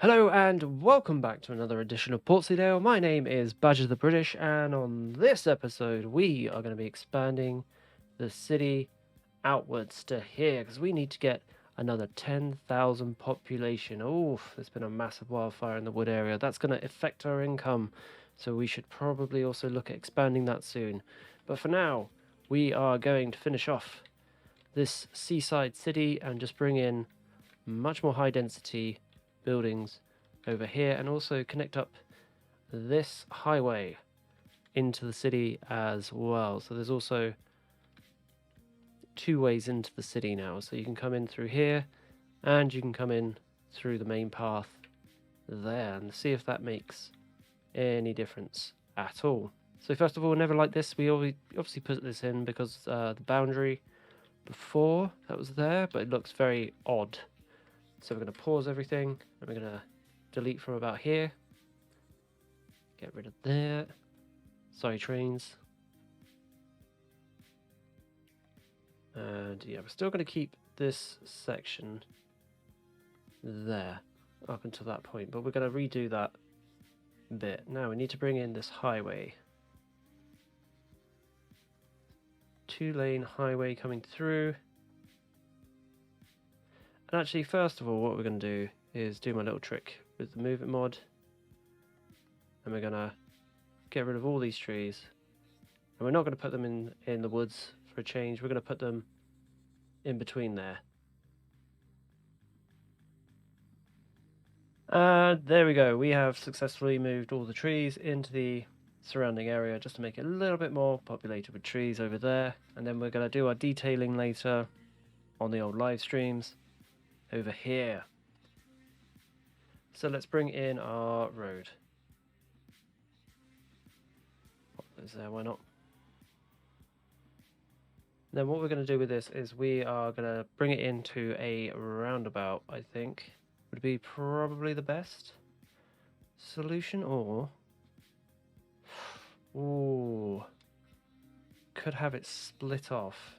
Hello and welcome back to another edition of Portsleydale. My name is Badger the British, and on this episode, we are going to be expanding the city outwards to here because we need to get another 10,000 population. Oh, there's been a massive wildfire in the wood area. That's going to affect our income, so we should probably also look at expanding that soon. But for now, we are going to finish off this seaside city and just bring in much more high density buildings over here and also connect up this highway into the city as well. So there's also two ways into the city now. So you can come in through here and you can come in through the main path there and see if that makes any difference at all. So first of all, never like this. We obviously put this in because the boundary before that was there, but it looks very odd. So we're going to pause everything and we're going to delete from about here. Get rid of that. Sorry, trains. And yeah, we're still going to keep this section there up until that point, but we're going to redo that bit. Now we need to bring in this highway. 2-lane highway coming through. And actually, first of all, what we're going to do is do my little trick with the move it mod. And we're going to get rid of all these trees. And we're not going to put them in the woods for a change. We're going to put them in between there. And there we go. We have successfully moved all the trees into the surrounding area just to make it a little bit more populated with trees over there. And then we're going to do our detailing later on the old live streams over here. So let's bring in our road. Pop those there, why not? Then what we're going to do with this is we are going to bring it into a roundabout, I think would be probably the best solution. Or ooh, could have it split off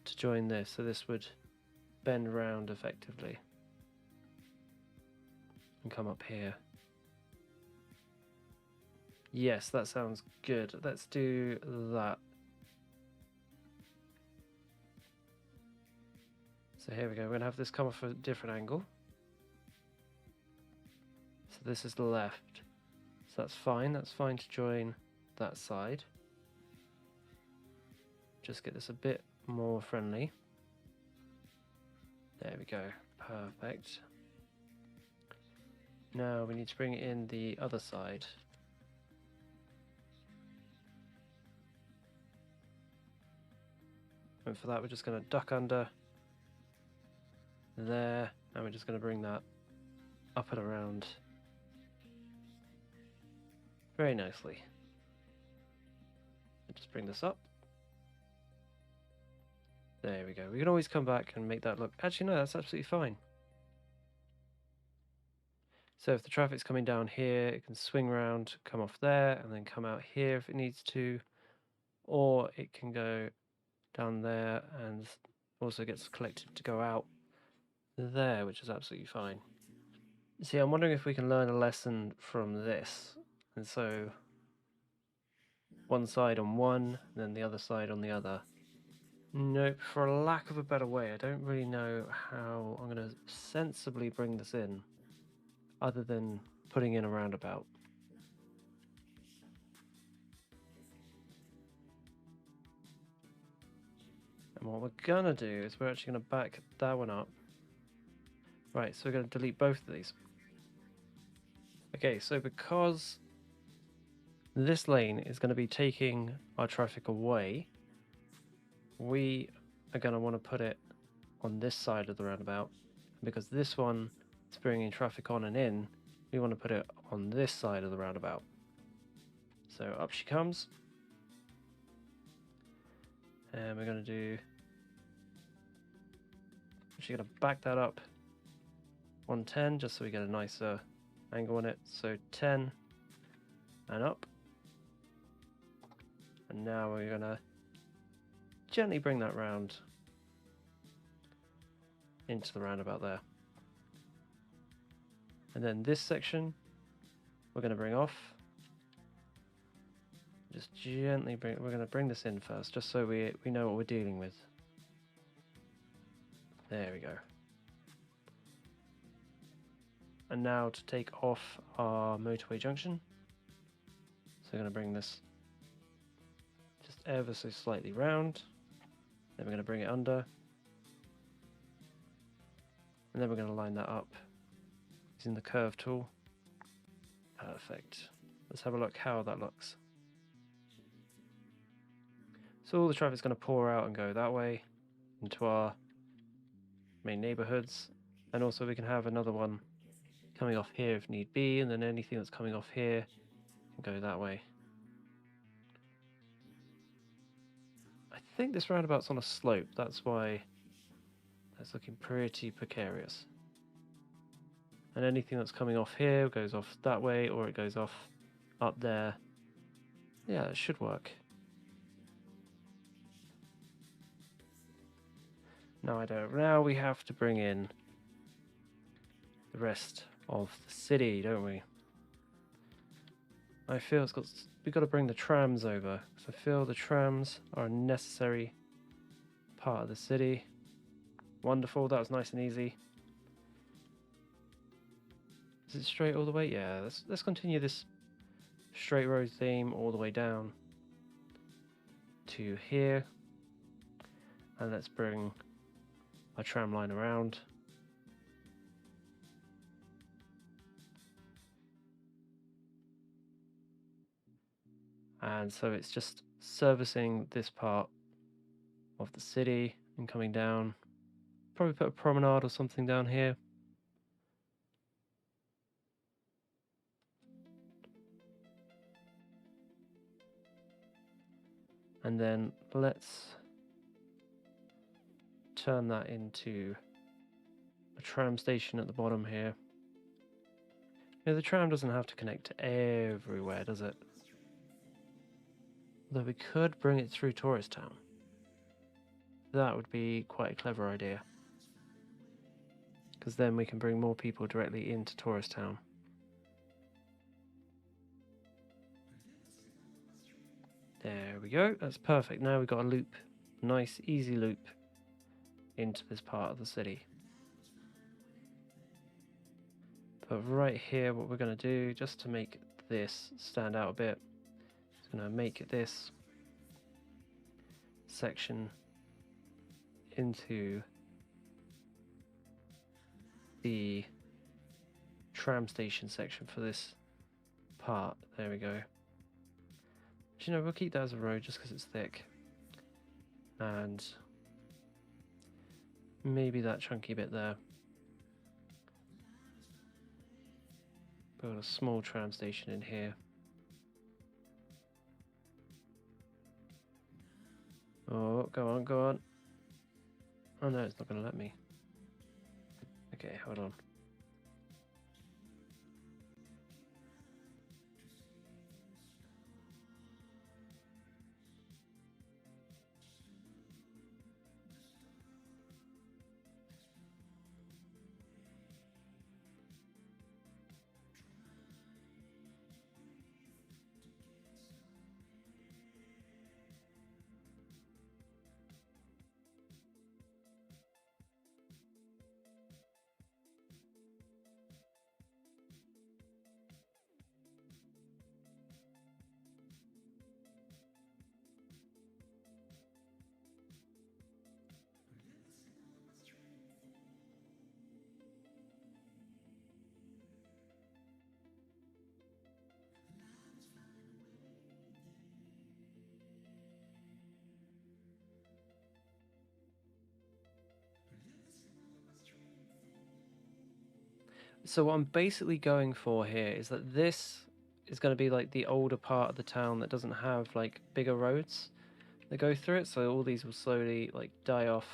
to join this, so this would bend round effectively and come up here. Yes, that sounds good. Let's do that. So here we go. We're going to have this come off a different angle. So this is the left. So that's fine. That's fine to join that side. Just get this a bit more friendly. There we go. Perfect. Now we need to bring it in the other side. And for that, we're just going to duck under there, and we're just going to bring that up and around very nicely. And just bring this up. There we go. We can always come back and make that look... Actually, no, that's absolutely fine. So if the traffic's coming down here, it can swing around, come off there, and then come out here if it needs to. Or it can go down there and also gets collected to go out there, which is absolutely fine. See, I'm wondering if we can learn a lesson from this. And so one side on one, then the other side on the other. Nope, for a lack of a better way, I don't really know how I'm going to sensibly bring this in, other than putting in a roundabout. And what we're going to do is we're actually going to back that one up. Right, so we're going to delete both of these. Okay, so because this lane is going to be taking our traffic away, we are going to want to put it on this side of the roundabout. Because this one is bringing traffic on and in, we want to put it on this side of the roundabout. So up she comes. And we're going to do... Actually going to back that up 110 just so we get a nicer angle on it. So 10 and up. And now we're going to gently bring that round into the roundabout there. And then this section we're going to bring off. Just gently we're going to bring this in first, just so we know what we're dealing with. There we go. And now to take off our Motorway Junction. So we're going to bring this just ever so slightly round. Then we're going to bring it under. And then we're going to line that up using the curve tool. Perfect. Let's have a look how that looks. So all the traffic's going to pour out and go that way into our main neighborhoods. And also we can have another one coming off here if need be, and then anything that's coming off here can go that way. I think this roundabout's on a slope, that's why that's looking pretty precarious. And anything that's coming off here goes off that way, or it goes off up there. Yeah, it should work. Now we have to bring in the rest of the city, don't we? I feel we've got to bring the trams over, because I feel the trams are a necessary part of the city. Wonderful, that was nice and easy. Is it straight all the way? Yeah, let's continue this straight road theme all the way down to here. And let's bring our tram line around. And so it's just servicing this part of the city and coming down. Probably put a promenade or something down here. And then let's turn that into a tram station at the bottom here. You know, the tram doesn't have to connect to everywhere, does it? Though we could bring it through Tourist Town. That would be quite a clever idea. Because then we can bring more people directly into Tourist Town. There we go, that's perfect. Now we've got a loop, nice easy loop into this part of the city. But right here, what we're going to do, just to make this stand out a bit, is going to make this section into the tram station section for this part. There we go. But, you know, we'll keep that as a road just because it's thick. And maybe that chunky bit there. Build a small tram station in here. Oh, go on, go on. Oh no, it's not going to let me. Okay, hold on. So what I'm basically going for here is that this is going to be like the older part of the town that doesn't have like bigger roads that go through it. So all these will slowly like die off,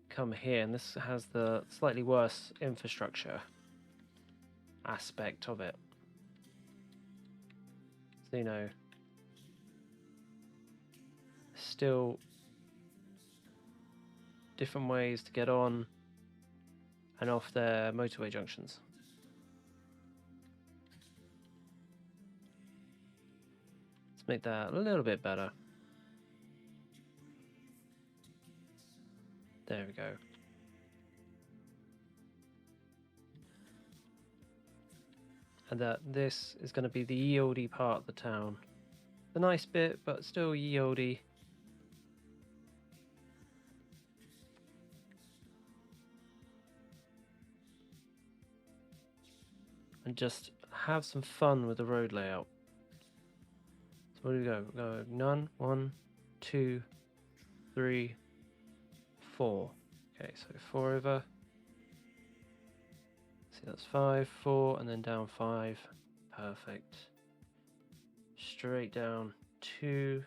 come here, and this has the slightly worse infrastructure aspect of it. So, you know, still different ways to get on and off their motorway junctions. Let's make that a little bit better. There we go. And that this is going to be the ye olde part of the town. The nice bit, but still ye olde. And just have some fun with the road layout. So where do we go? We go none, 1, 2, 3, 4. Okay, so 4 over. See, that's 5, 4, and then down 5. Perfect. Straight down 2.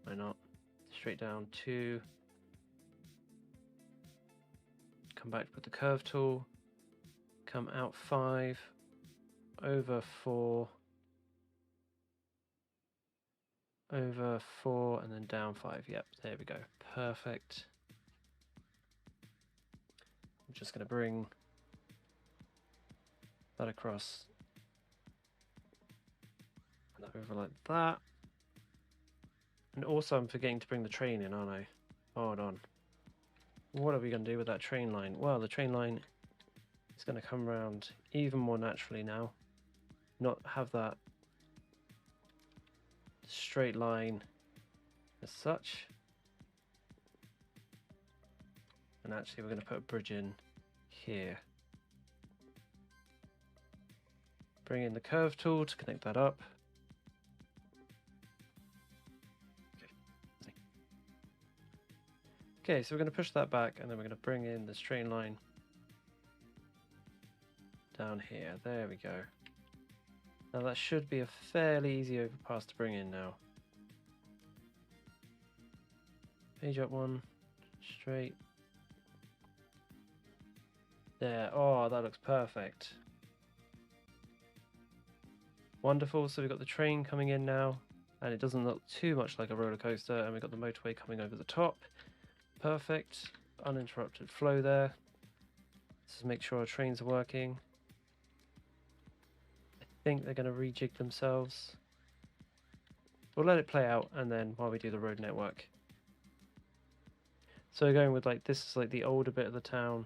Why not? Straight down 2. Come back with the curve tool. Come out 5. Over 4. Over 4, and then down 5. Yep, there we go. Perfect. I'm just going to bring that across and over like that. And also I'm forgetting to bring the train in, aren't I? Hold on. What are we going to do with that train line? Well, the train line is going to come around even more naturally now. Not have that straight line as such. And actually we're going to put a bridge in here. Bring in the curve tool to connect that up. Okay, so we're going to push that back, and then we're going to bring in this train line down here. There we go. Now that should be a fairly easy overpass to bring in now. Page up 1, straight. There, oh, that looks perfect. Wonderful, so we've got the train coming in now, and it doesn't look too much like a roller coaster, and we've got the motorway coming over the top. Perfect, uninterrupted flow there. Let's just make sure our trains are working. I think they're going to rejig themselves. We'll let it play out, and then while we do the road network. So we're going with like, this is like the older bit of the town,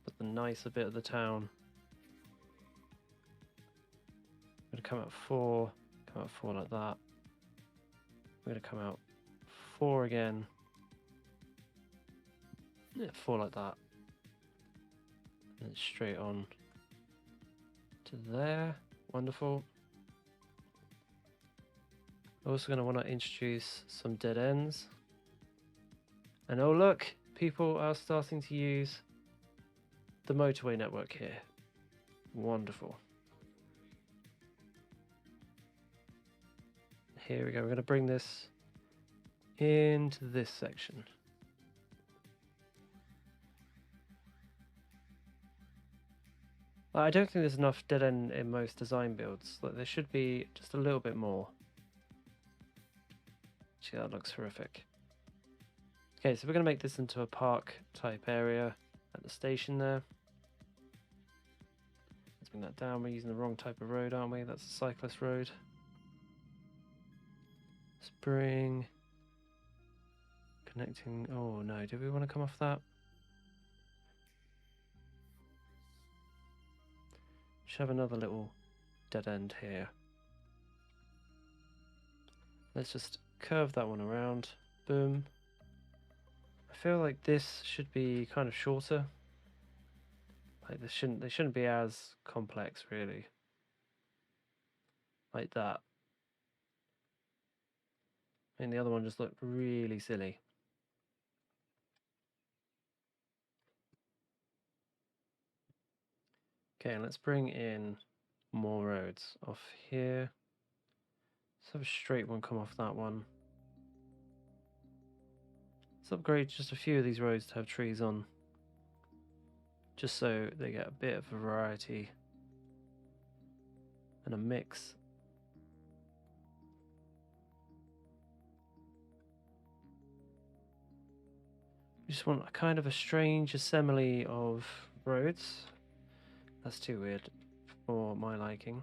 but the nicer bit of the town. We're going to come out 4, come out 4 like that. We're going to come out 4 again. Yeah, 4 like that. And straight on to there. Wonderful. We're also going to want to introduce some dead ends. And oh look, people are starting to use the motorway network here. Wonderful. Here we go, we're going to bring this into this section. I don't think there's enough dead end in most design builds. Like, there should be just a little bit more. Actually, that looks horrific. Okay, so we're going to make this into a park type area at the station there. Let's bring that down. We're using the wrong type of road, aren't we? That's a cyclist road. Spring. Connecting. Oh no, do we want to come off that? Should have another little dead end here. Let's just curve that one around. Boom. I feel like this should be kind of shorter. Like they shouldn't be as complex really. Like that. And the other one just looked really silly. Okay, let's bring in more roads off here. Let's have a straight one come off that one. Let's upgrade just a few of these roads to have trees on, just so they get a bit of variety and a mix. We just want a kind of a strange assembly of roads. That's too weird for my liking.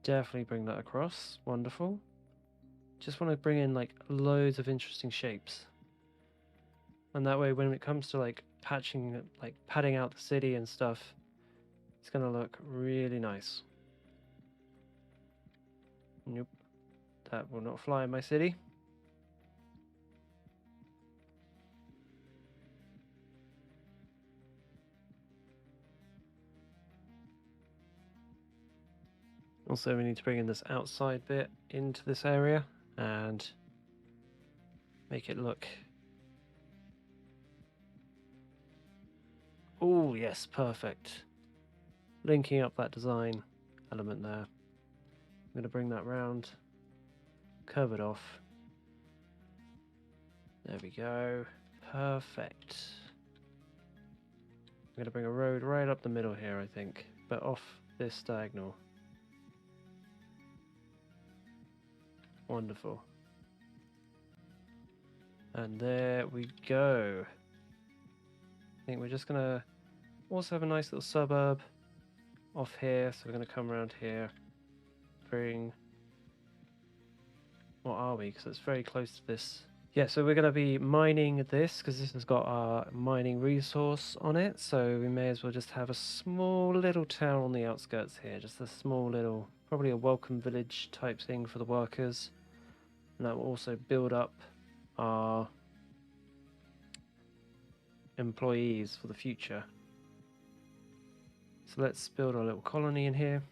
definitely bring that across. Wonderful. Just want to bring in like loads of interesting shapes. And that way when it comes to like padding out the city and stuff, it's gonna look really nice. Nope. That will not fly in my city. Also, we need to bring in this outside bit into this area and make it look... Oh, yes, perfect. Linking up that design element there. I'm going to bring that round, curve it off. There we go. Perfect. I'm going to bring a road right up the middle here, I think, but off this diagonal. Wonderful. And there we go. I think we're just going to also have a nice little suburb off here. So we're going to come around here, bring... What are we? Because it's very close to this. Yeah, so we're going to be mining this because this has got our mining resource on it. So we may as well just have a small little town on the outskirts here. Just a small little, probably a welcome village type thing for the workers. And that will also build up our employees for the future. So let's build our little colony in here.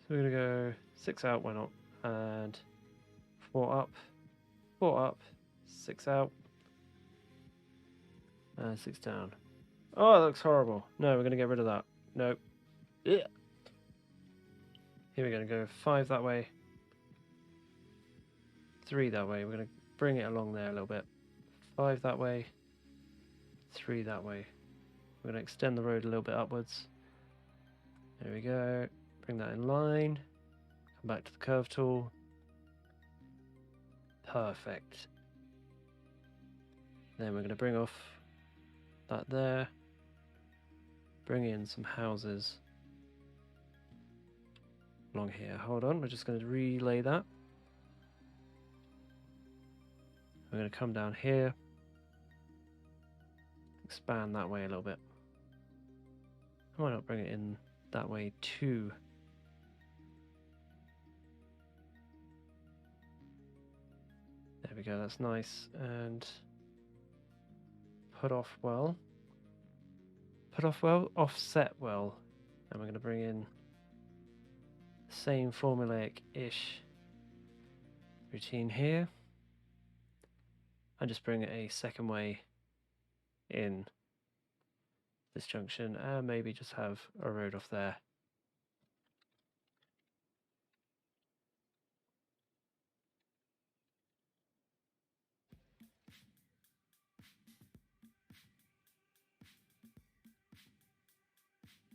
So we're going to go 6 out, why not? And 4 up, 6 out, and 6 down. Oh, that looks horrible. No, we're going to get rid of that. Nope. Yeah. Here we're going to go 5 that way, 3 that way. We're going to bring it along there a little bit. 5 that way, 3 that way. We're going to extend the road a little bit upwards. There we go. Bring that in line. Come back to the curve tool. Perfect. Then we're going to bring off that there. Bring in some houses along here. Hold on, we're just going to relay that. We're going to come down here. Expand that way a little bit. I might not bring it in that way too. There we go, that's nice. And put off well. Put off well, offset well. And we're going to bring in the same formulaic-ish routine here. And just bring it a second way in this junction, and maybe just have a road off there.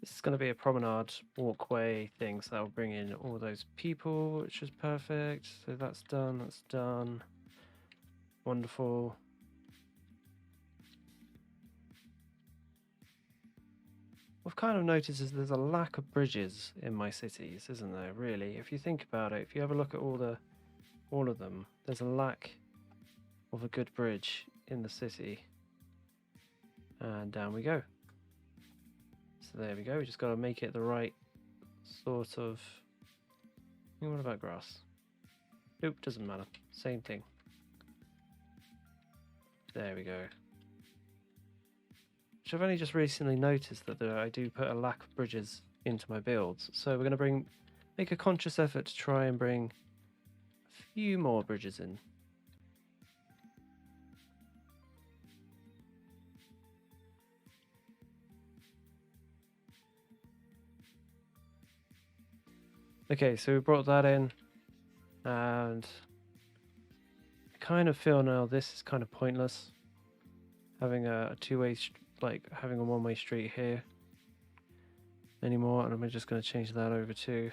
This is going to be a promenade walkway thing, so that will bring in all those people, which is perfect. So that's done, that's done. Wonderful. What I've kind of noticed is there's a lack of bridges in my cities, isn't there, really? If you think about it, if you have a look at all of them, there's a lack of a good bridge in the city. And down we go. So there we go, we just got to make it the right sort of... What about grass? Nope, doesn't matter. Same thing. There we go. Which I've only just recently noticed that I do put a lack of bridges into my builds. So we're going to make a conscious effort to try and bring a few more bridges in. Okay, so we brought that in, and I kind of feel now this is kind of pointless. Having a two-way, having a one-way street here anymore, and I'm just going to change that over too.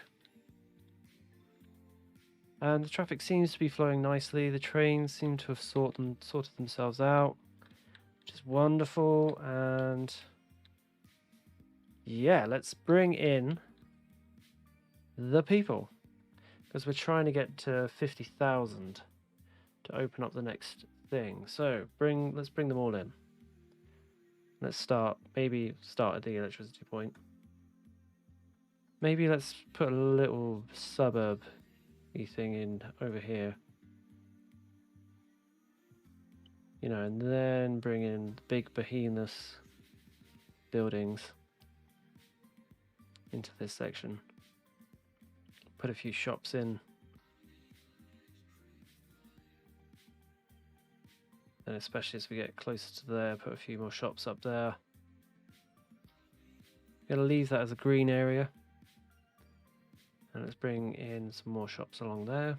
And the traffic seems to be flowing nicely. The trains seem to have sorted themselves out, which is wonderful. And yeah, let's bring in the people, because we're trying to get to 50,000 to open up the next thing. So let's bring them all in. Let's start, maybe start at the electricity point. Maybe let's put a little suburb-y thing in over here. You know, and then bring in big behemoths buildings into this section. Put a few shops in. And especially as we get closer to there, put a few more shops up there. I'm going to leave that as a green area. And let's bring in some more shops along there.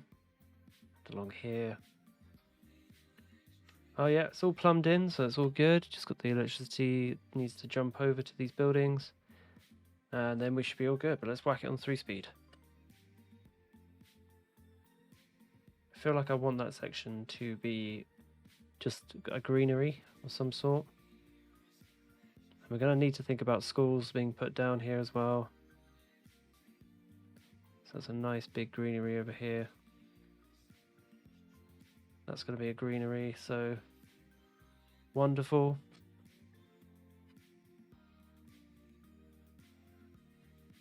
Along here. Oh yeah, it's all plumbed in, so it's all good. Just got the electricity, needs to jump over to these buildings. And then we should be all good, but let's whack it on 3-speed. I feel like I want that section to be just a greenery of some sort. And we're going to need to think about schools being put down here as well. So that's a nice big greenery over here. That's going to be a greenery, so wonderful.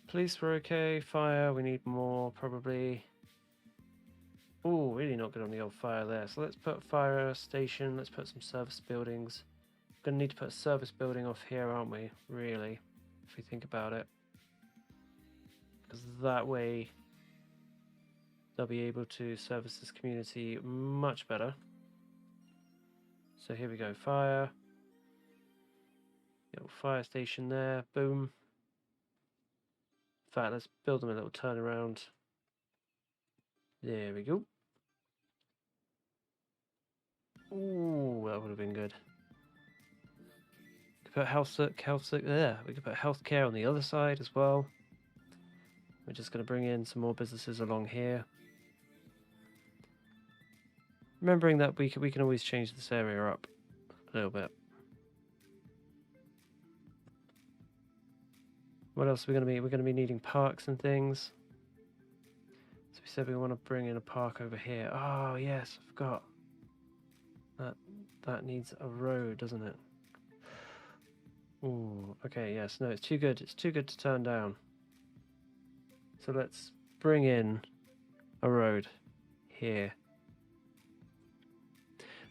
Police were okay. Fire, we need more probably. Oh, really not good on the old fire there. So let's put a fire station. Let's put some service buildings. We're going to need to put a service building off here, aren't we? Really, if we think about it. Because that way they'll be able to service this community much better. So here we go, fire. Little fire station there, boom. In fact, let's build them a little turnaround. There we go. Ooh, that would have been good. We could put health there. We could put healthcare on the other side as well. We're just going to bring in some more businesses along here. Remembering that we can always change this area up a little bit. What else are we going to be? We're going to be needing parks and things. So we said we want to bring in a park over here. Oh yes, I forgot. That needs a road, doesn't it? Ooh, okay, yes, no, it's too good. It's too good to turn down. So let's bring in a road here.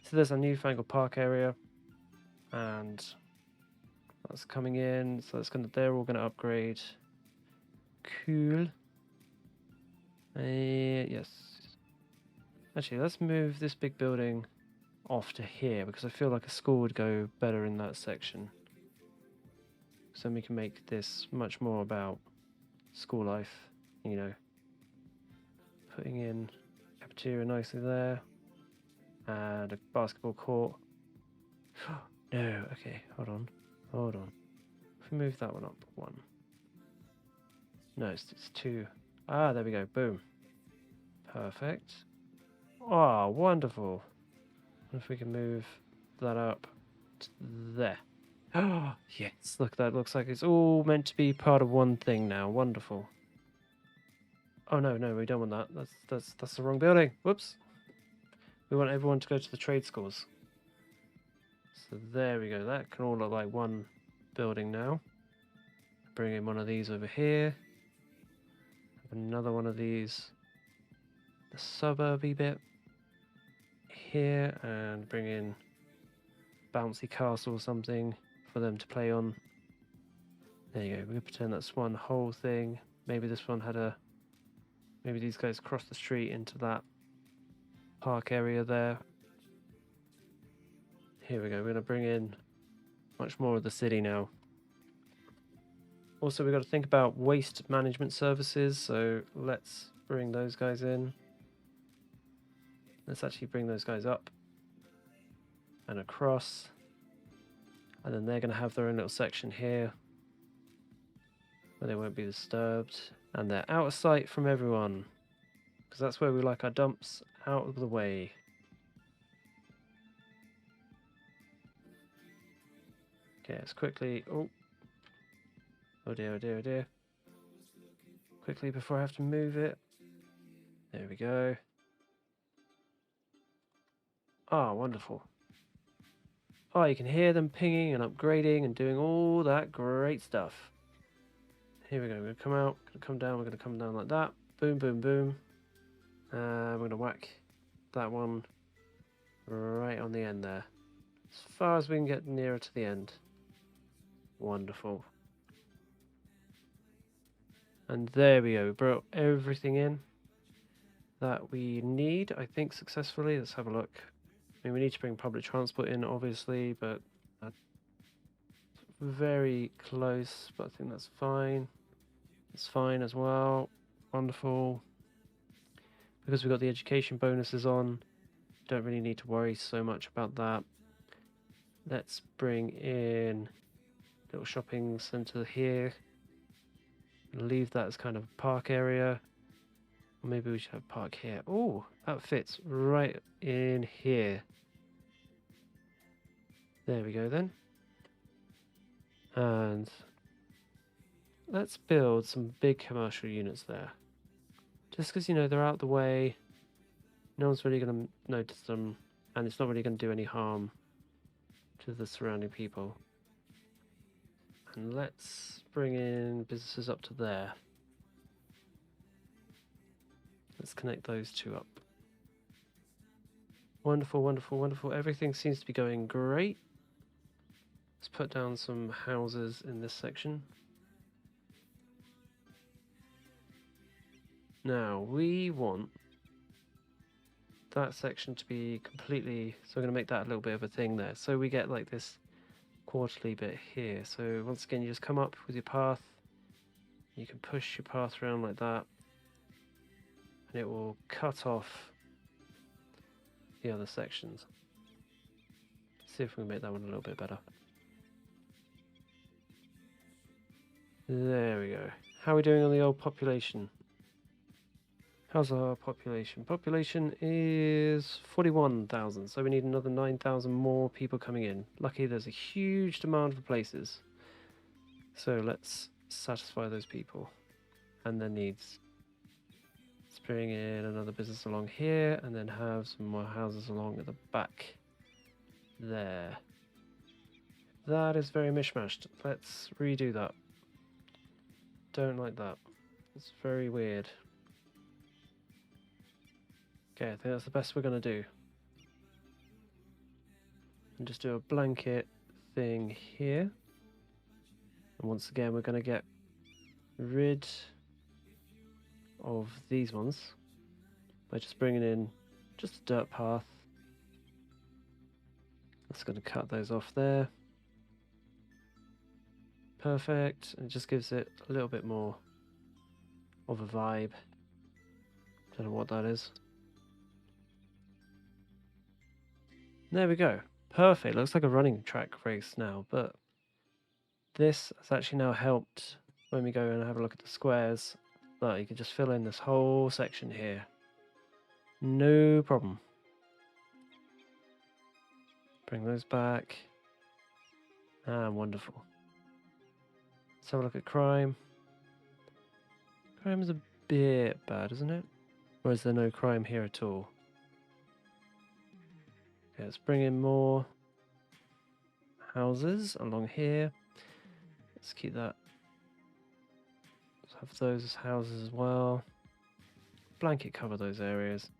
So there's a newfangled park area, and that's coming in. So they're all gonna upgrade. Cool. Yes. Actually, let's move this big building off to here because I feel like a school would go better in that section. So then we can make this much more about school life, you know. Putting in cafeteria nicely there. And a basketball court. No, okay, hold on. If we move that one up one. No, it's 2. Ah, there we go, boom. Perfect. Oh, wonderful. What if we can move that up to there? Oh, yes, look, that looks like it's all meant to be part of one thing now. Wonderful. Oh, no, we don't want that. That's the wrong building. Whoops. We want everyone to go to the trade schools. So there we go. That can all look like one building now. Bring in one of these over here. Have another one of these. The suburby bit here, and bring in bouncy castle or something for them to play on. There you go. We can pretend that's one whole thing. Maybe this one had a. Maybe these guys cross the street into that park area there. Here we go. We're going to bring in much more of the city now. Also, we've got to think about waste management services, so let's bring those guys in. Let's actually bring those guys up and across. And then they're going to have their own little section here where they won't be disturbed. And they're out of sight from everyone, because that's where we like our dumps, out of the way. Okay, let's quickly... Oh dear. quickly before I have to move it. There we go. Ah, wonderful. Oh, you can hear them pinging and upgrading and doing all that great stuff. Here we go. We're going to come out, going to come down. We're going to come down like that. Boom, boom, boom. We're going to whack that one right on the end there. As far as we can get nearer to the end. Wonderful. And there we go. We brought everything in that we need, I think, successfully. Let's have a look. I mean, we need to bring public transport in, obviously, but very close, but I think that's fine. It's fine as well. Wonderful. Because we've got the education bonuses on, don't really need to worry so much about that. Let's bring in a little shopping centre here. Leave that as kind of a park area. Or maybe we should have park here. Oh, that fits right in here. There we go then. And let's build some big commercial units there. Just because, you know, they're out the way. No one's really going to notice them. And it's not really going to do any harm to the surrounding people. And let's bring in businesses up to there. Let's connect those two up. Wonderful, wonderful, wonderful. Everything seems to be going great. Let's put down some houses in this section. Now, we want that section to be completely... So we're going to make that a little bit of a thing there. So we get like this quarterly bit here. So once again, you just come up with your path. You can push your path around like that. And it will cut off the other sections. Let's see if we can make that one a little bit better. There we go. How are we doing on the old population? How's our population? Population is 41,000, so we need another 9,000 more people coming in. Lucky there's a huge demand for places. So let's satisfy those people and their needs. Let's bring in another business along here and then have some more houses along at the back there. That is very mishmashed. Let's redo that. Don't like that. It's very weird. Okay, I think that's the best we're going to do. And just do a blanket thing here. And once again, we're going to get rid of these ones by just bringing in just a dirt path. That's going to cut those off there. Perfect. And it just gives it a little bit more of a vibe. Don't know what that is. There we go. Perfect. Looks like a running track race now, but this has actually now helped when we go and have a look at the squares. But you can just fill in this whole section here. No problem. Bring those back. Ah, wonderful. Let's have a look at crime. Crime is a bit bad, isn't it? Or is there no crime here at all? Okay, let's bring in more houses along here. Let's keep that. Let's have those as houses as well. Blanket cover those areas.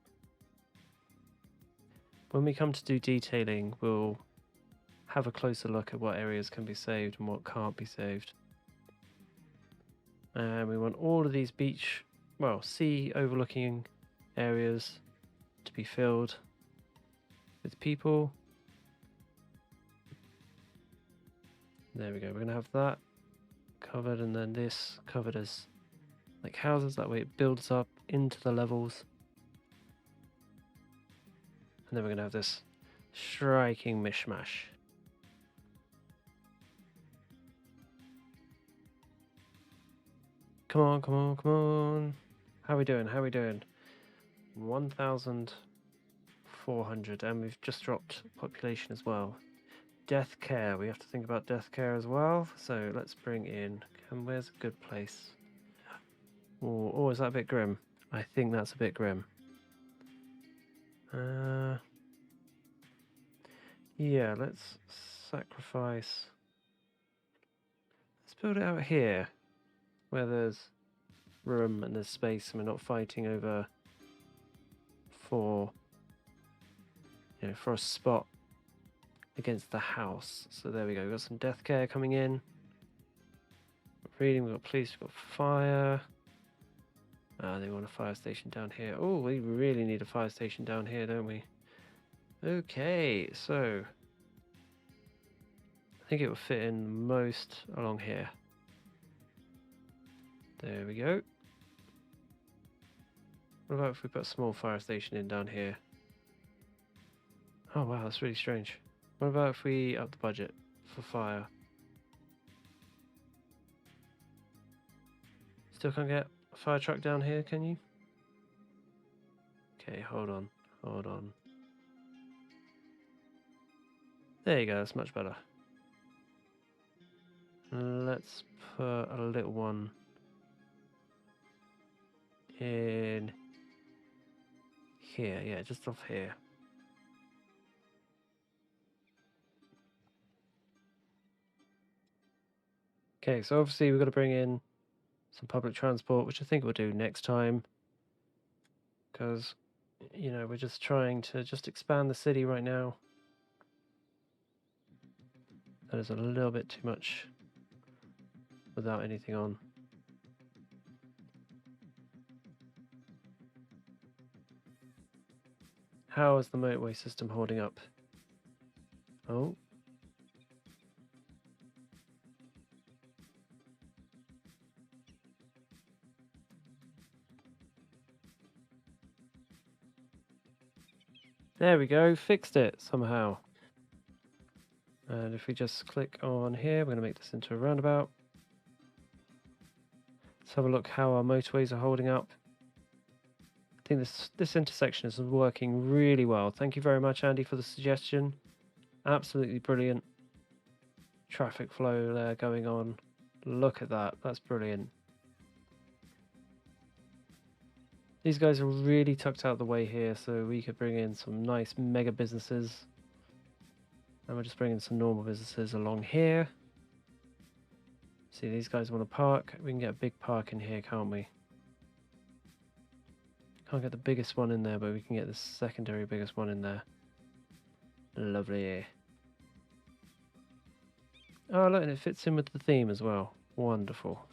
When we come to do detailing, we'll have a closer look at what areas can be saved and what can't be saved. And we want all of these beach, well, sea overlooking areas to be filled with people. There we go. We're going to have that covered and then this covered as like houses. That way it builds up into the levels. And then we're going to have this striking mishmash. Come on, come on, come on. How are we doing? How are we doing? 1,400, and we've just dropped population as well. Death care. We have to think about death care as well. So let's bring in. And where's a good place? Oh, is that a bit grim? I think that's a bit grim. Yeah, let's sacrifice. Let's build it out here, where there's room and there's space, and we're not fighting over for a spot against the house. So there we go. We've got some death care coming in. Reading. We've got police. We've got fire. They want a fire station down here. Oh, we really need a fire station down here, don't we? Okay, so I think it will fit in most along here. There we go. What about if we put a small fire station in down here? Oh wow, that's really strange. What about if we up the budget for fire? Still can't get a fire truck down here, can you? Okay, hold on. There you go, that's much better. Let's put a little one in here, yeah, just off here. Okay, so obviously we've got to bring in some public transport, which I think we'll do next time, because we're just trying to expand the city right now. That is a little bit too much without anything on. How is the motorway system holding up? Oh. There we go, fixed it somehow. And if we just click on here, we're going to make this into a roundabout. Let's have a look how our motorways are holding up. I think this intersection is working really well. Thank you very much, Andy, for the suggestion. Absolutely brilliant traffic flow there going on. Look at that, that's brilliant. These guys are really tucked out of the way here, so we could bring in some nice mega businesses. And we're just bringing some normal businesses along here. See, these guys want to park. We can get a big park in here, can't we? Can't get the biggest one in there, but we can get the secondary biggest one in there. Lovely. Oh, look, and it fits in with the theme as well. Wonderful.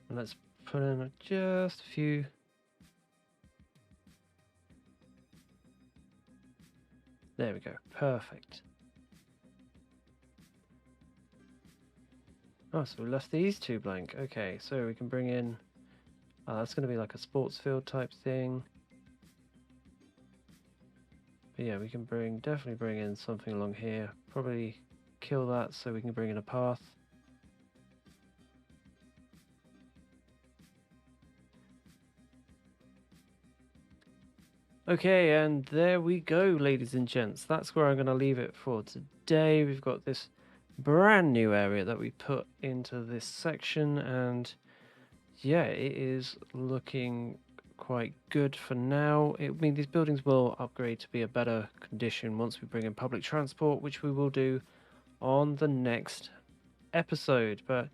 And let's put in just a few. There we go. Perfect. Oh, so we left these two blank. Okay, so we can bring in. Oh, that's going to be like a sports field type thing. But yeah, we can definitely bring in something along here. Probably kill that so we can bring in a path. Okay, and there we go, ladies and gents. That's where I'm going to leave it for today. We've got this brand new area that we put into this section, and yeah, it is looking quite good for now. I mean, these buildings will upgrade to be a better condition once we bring in public transport, which we will do on the next episode. But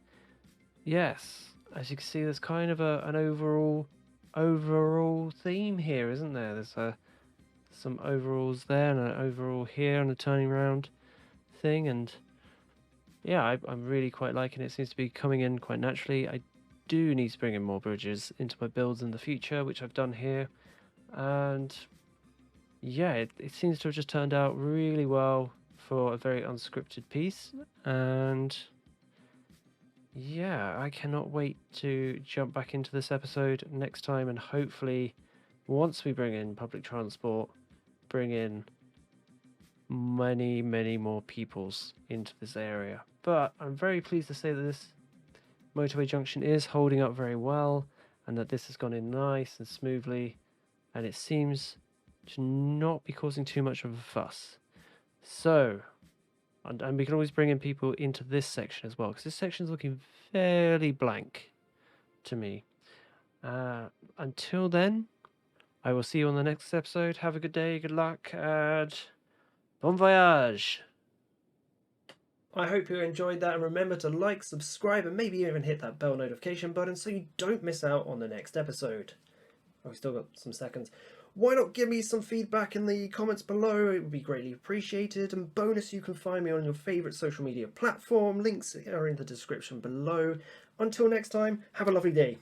yes, as you can see, there's kind of an overall theme here, isn't there? There's some overalls there and an overall here and a turning round thing, and yeah, I'm really quite liking it. It seems to be coming in quite naturally. I do need to bring in more bridges into my builds in the future, which I've done here, and yeah, it seems to have just turned out really well for a very unscripted piece. And yeah, I cannot wait to jump back into this episode next time, and hopefully once we bring in public transport, bring in many more peoples into this area. But I'm very pleased to say that this Motorway Junction is holding up very well, and that this has gone in nice and smoothly, and it seems to not be causing too much of a fuss. So And we can always bring in people into this section as well, because this section's looking fairly blank to me. Until then, I will see you on the next episode. Have a good day, good luck, and bon voyage! I hope you enjoyed that, and remember to like, subscribe, and maybe even hit that bell notification button so you don't miss out on the next episode. Oh, we still got some seconds. Why not give me some feedback in the comments below? It would be greatly appreciated. And bonus, you can find me on your favourite social media platform. Links are in the description below. Until next time, have a lovely day.